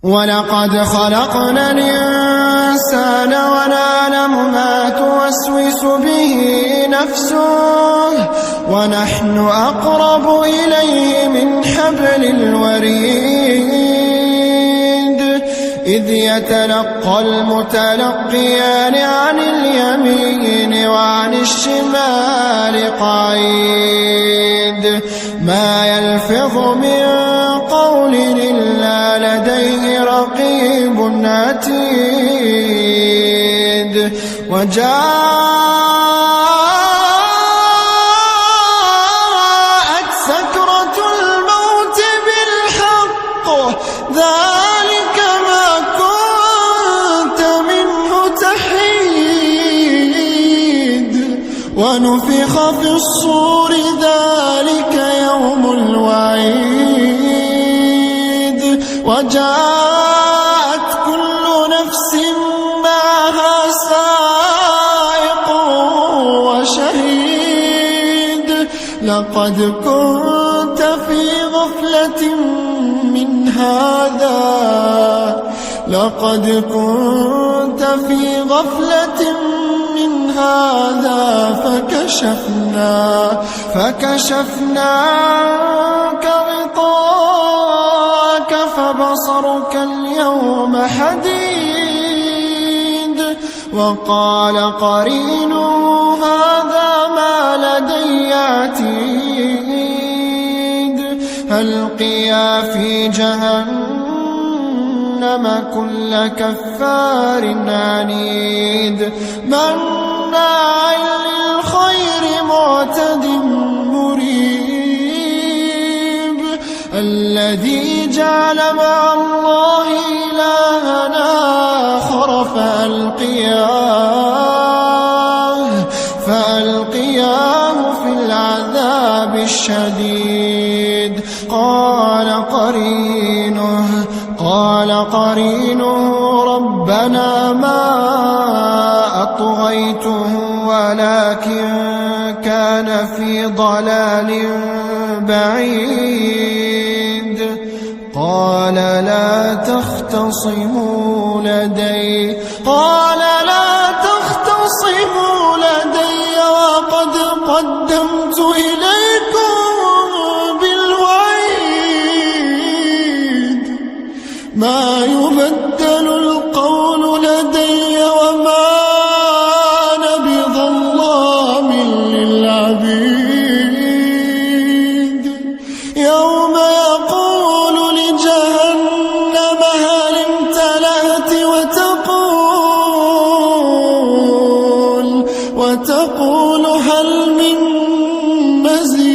ولقد خلقنا الإنسان ونعلم ما توسوس به نفسه ونحن أقرب إليه من حبل الوريد إذ يتلقى المتلقيان عن اليمين وعن الشمال قعيد ما يلفظ من قول إلا لديه رقيب عتيد وجاءت سكرة الموت بالحق ذلك ما كنت منه تحيد ونفخ في الصور ذلك يوم الوعيد وجاءت كل نفس معها سائق وشهيد لقد كنت في غفلة من هذا فكشفنا عنك غطاءك فبصرك اليوم حديد وقال قرينه هذا ما لدي عتيد ألقيا في جهنم كل كفار عنيد مناع للخير معتد مريب الذي جعل مع الله إلهنا آخر فألقياه في العذاب الشديد قال قرينه ربنا ما أطغيته ولكن كان في ضلال بعيد قال لا تختصموا لدي وقد قدمت إليكم بالوعيد ما يبدل القول لدي وما أنا بظلام للعبيد يوم يقول لجهنم هل امتلأت وتقول هل من مزيد